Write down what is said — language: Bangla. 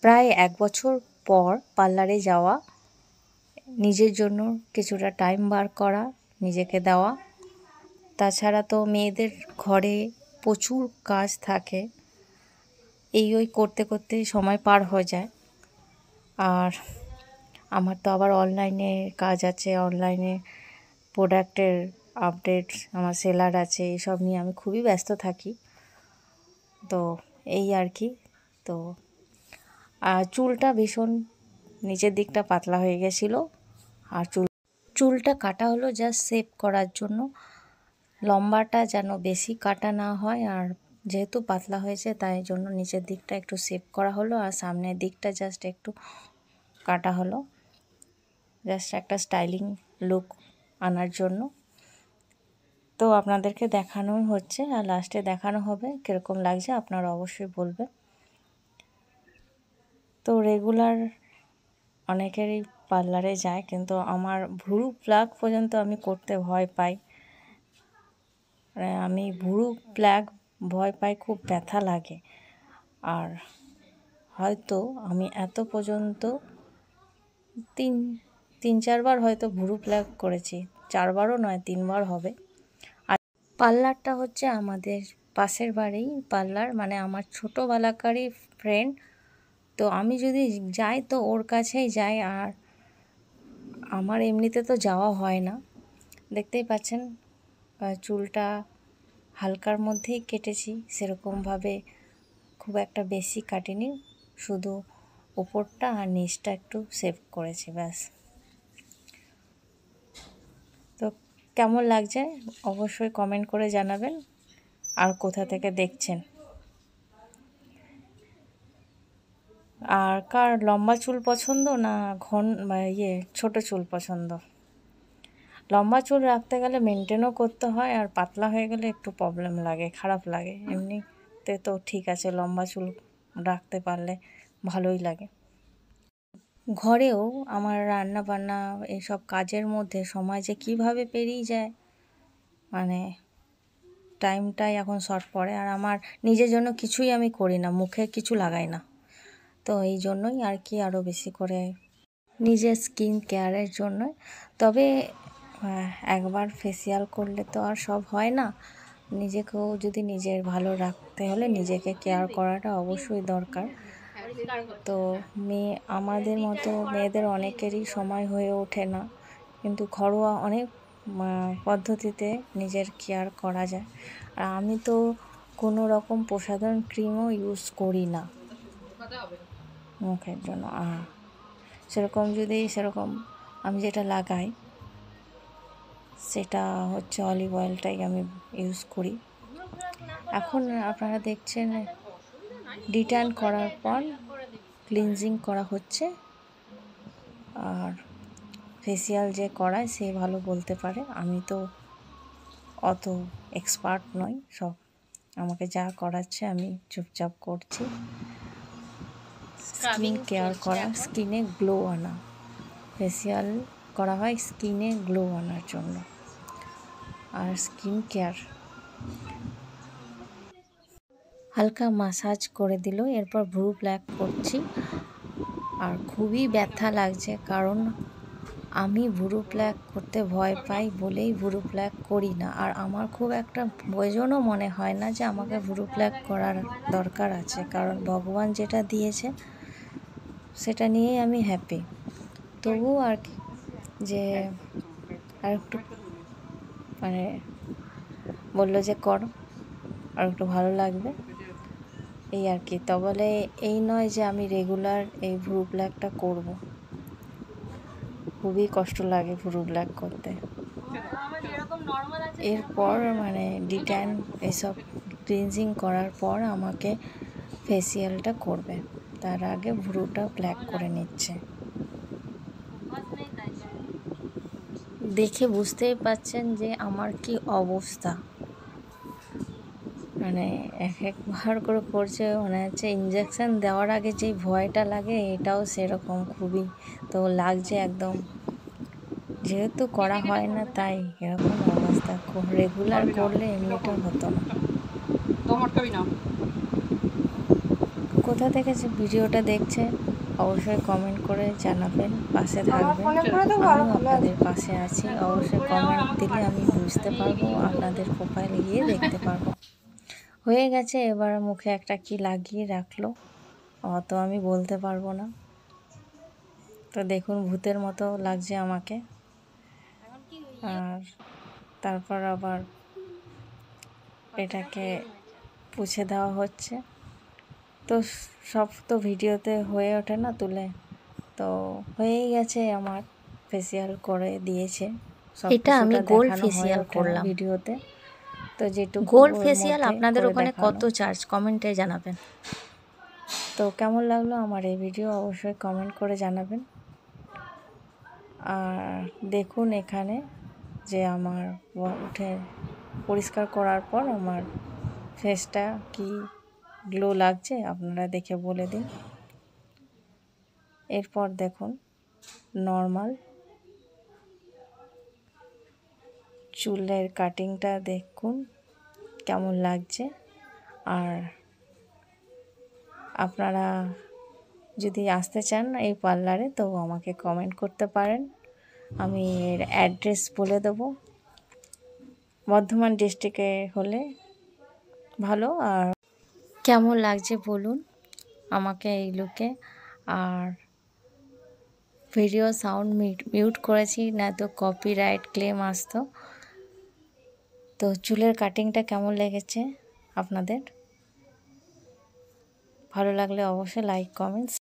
প্রায় 1 বছর পর পার্লারে যাওয়া, নিজের জন্য কিছুটা টাইম বার করা, নিজেকে দেওয়া। তাছাড়া তো মেয়েদের ঘরে প্রচুর কাজ থাকে, ওই করতে করতে সময় পার হয়ে যায়। আর আমার তো আবার অনলাইনে কাজ আছে, অনলাইনে প্রোডাক্টের আপডেট, আমার সেলার আছে, এসব নিয়ে আমি খুবই ব্যস্ত থাকি। তো এই আর কি। তো চুলটা ভীষণ নিচের দিকটা পাতলা হয়ে গেছিলো, আর চুলটা কাটা হলো জাস্ট সেভ করার জন্য, লম্বাটা যেন বেশি কাটা না হয়। আর যেহেতু পাতলা হয়েছে তাই জন্য নিচের দিকটা একটু সেভ করা হলো, আর সামনের দিকটা জাস্ট একটু কাটা হলো, জাস্ট একটা স্টাইলিং লুক আনার জন্য। তো আপনাদেরকে দেখানো হচ্ছে, আর লাস্টে দেখানো হবে কীরকম লাগছে, আপনারা অবশ্যই বলবেন। তো রেগুলার অনেকেরই পার্লারে যায়, কিন্তু আমার ভ্রু প্লাগ পর্যন্ত আমি করতে ভয় পাই। আমি ভ্রু প্লাগ ভয় পাই, খুব ব্যথা লাগে। আর হয়তো আমি এত পর্যন্ত তিন চারবার হয়তো ভ্রু প্লাগ করেছি, 4বারও নয়, 3বার হবে। আর পার্লারটা হচ্ছে আমাদের পাশের বাড়ি পার্লার, মানে আমার ছোটোবেলাকারই ফ্রেন্ড। তো আমি যদি যাই তো ওর কাছেই যাই, আর আমার এমনিতে তো যাওয়া হয় না। দেখতেই পাচ্ছেন চুলটা হালকার মধ্যেই কেটেছি, সেরকমভাবে খুব একটা বেশি কাটিনি, শুধু উপরটা আর নিচটা একটু সেভ করেছি, ব্যাস। তো কেমন লাগছে অবশ্যই কমেন্ট করে জানাবেন, আর কোথা থেকে দেখছেন। আর কার লম্বা চুল পছন্দ না ছোট চুল পছন্দ? লম্বা চুল রাখতে গেলে মেনটেনও করতে হয়, আর পাতলা হয়ে গেলে একটু প্রবলেম লাগে, খারাপ লাগে। এমনিতে তো ঠিক আছে, লম্বা চুল রাখতে পারলে ভালোই লাগে। ঘরেও আমার রান্না বান্না এইসব কাজের মধ্যে সময় যে কীভাবে পেরিয়ে যায়, মানে টাইমটাই এখন শর্ট পড়ে। আর আমার নিজের জন্য কিছুই আমি করি না, মুখে কিছু লাগাই না। তো এই জন্যই আর কি, আরও বেশি করে নিজের স্কিন কেয়ারের জন্য। তবে একবার ফেসিয়াল করলে তো আর সব হয় না, নিজেকেও যদি নিজের ভালো রাখতে হলে নিজেকে কেয়ার করাটা অবশ্যই দরকার। তো আমাদের মতো মেয়েদের অনেকেরই সময় হয়ে ওঠে না, কিন্তু ঘরোয়া অনেক পদ্ধতিতে নিজের কেয়ার করা যায়। আর আমি তো কোনো রকম প্রসাধন ক্রিমও ইউজ করি না মুখের জন্য। সেরকম আমি যেটা লাগাই সেটা হচ্ছে অলিভ অয়েলটাই আমি ইউজ করি। এখন আপনারা দেখছেন ডিট্যান করার পর ক্লিনজিং করা হচ্ছে, আর ফেসিয়াল যে করায় সে ভালো বলতে পারে, আমি তো অত এক্সপার্ট নই। সব আমাকে যা করাচ্ছে আমি চুপচাপ করছি। স্কিন কেয়ার করা, স্কিনে গ্লো আনা, ফেসিয়াল করা হয় স্কিনে গ্লো আনার জন্য। আর স্কিন কেয়ার হালকা মাসাজ করে দিল, এরপর ভ্রু প্লাক করছি। আর খুবই ব্যথা লাগছে, কারণ আমি ভ্রু প্লাক করতে ভয় পাই বলেই ভ্রু প্লাক করি না। আর আমার খুব একটা প্রয়োজনও মনে হয় না যে আমাকে ভ্রু প্লাক করার দরকার আছে, কারণ ভগবান যেটা দিয়েছে সেটা নিয়েই আমি হ্যাপি। তবুও আর কি, যে আর একটু মানে বললো যে করো, আর একটু ভালো লাগবে, এই আর কি। তা বলে এই নয় যে আমি রেগুলার এই ভ্রু প্লাকটা করব, খুবই কষ্ট লাগে ভ্রু প্লাক করতে। এরপর মানে ডিট্যান এসব ক্লিনজিং করার পর আমাকে ফেসিয়ালটা করবে, তার আগে ভ্রুটা প্লাক করে নিচ্ছে। দেখে বুঝতেই পাচ্ছেন যে আমার কি অবস্থা, মানে একবার করে করছে, মনে হচ্ছে ইঞ্জেকশন দেওয়ার আগে যেই ভয়টা লাগে এটাও সেরকম খুবই তো লাগছে একদম। যেহেতু করা হয় না তাই এরকম অবস্থা, রেগুলার করলে এমনিটা হতো না। কোথা থেকে যে ভিডিওটা দেখছেন অবশ্যই কমেন্ট করে জানাবেন, পাশে থাকবেন। আমিও আপনাদের পাশে আছি। অবশ্যই কমেন্ট দিলে আমি বুঝতে পারবো, আপনাদের প্রোফাইলে গিয়ে দেখতে পারবো। হয়ে গেছে, এবার মুখে একটা কি লাগিয়ে রাখলো, অত আমি বলতে পারবো না। তো দেখুন ভূতের মতো লাগছে আমাকে। আর তারপর আবার এটাকে পুছে দেওয়া হচ্ছে। তো সব তো ভিডিওতে হয়ে ওঠে না তুলে, তো হয়েই গেছে আমার, ফেসিয়াল করে দিয়েছে। এটা আমি গোল্ড ফেসিয়াল করলাম ভিডিওতে, তো যেটুকু গোল্ড ওর ফেসিয়াল মধ্যে আপনাদের করে ওখানে দেখানো। কত চার্জ কমেন্টে জানাবেন। তো কেমন লাগলো আমার এই ভিডিও অবশ্যই কমেন্ট করে জানাবেন। আর দেখুন এখানে যে আমার উঠে পরিষ্কার করার পর আমার ফেসটা কি গ্লো লাগছে আপনারা দেখে বলে দিন। এরপর দেখুন নর্মাল চুলের কাটিংটা দেখুন কেমন লাগছে। আর আপনারা যদি আসতে চান এই পার্লারে তো আমাকে কমেন্ট করতে পারেন, আমি এর অ্যাড্রেস বলে দেবো। বর্ধমান ডিস্ট্রিক্টে হলে ভালো। আর কেমন লাগছে বলুন আমাকে এই লুকে। আর ভিডিও সাউন্ড মিউট করেছি, না তো কপিরাইট ক্লেম আসতো। তো চুলের কাটিংটা কেমন লেগেছে আপনাদের? ভালো লাগলে অবশ্যই লাইক কমেন্টস